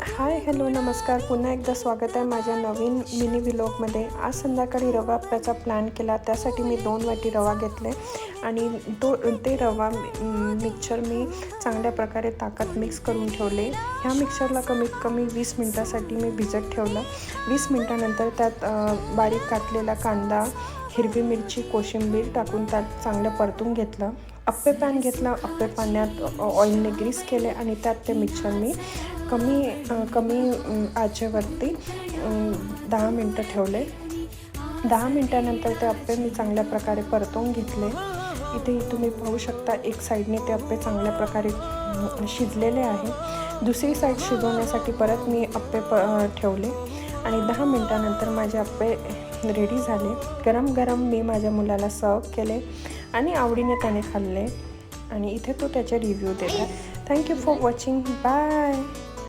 Hi hello नमस्कार, पुन्हा एकदा स्वागत आहे माझ्या नवीन मिनी व्लॉगमध्ये। आज संध्याकाळी रवा अप्प्याचा प्लॅन केला, त्यासाठी मी 2 वाटी रवा घेतले आणि ते रवा मिक्सचर मी चांगल्या प्रकारे ताकात मिक्स करून ठेवले। ह्या मिक्सचरला कमीत कमी 20 मिनिटासाठी मी भिजत ठेवलं। 20 मिनिटानंतर त्यात बारीक काटलेला कांदा, हिरवी मिरची, कोशिंबीर टाकून त्यात चांगलं परतून घेतलं। अप्पे पॅन घेतला, अप्पे पाण्यात ऑइलने ग्रीस केले आणि त्यात ते मिक्सचर मी कमी आचेवरती 10 मिनटं ठेवले। 10 मिनटानंतर ते अप्पे मी चांगल्या प्रकारे परतवून घेतले। इथे तुम्ही पाहू शकता एक साईडने ते अप्पे चांगल्या प्रकारे शिजलेले आहे। दुसरी साईड शिजवण्यासाठी परत मी अप्पे ठेवले आणि 10 मिनटानंतर माझे अप्पे रेडी झाले। गरम गरम मी माझ्या मुलाला सर्व केले आणि आवडीने त्याने खाल्ले आणि इथे तो त्याचे रिव्ह्यू देतो। Thank you for watching, bye.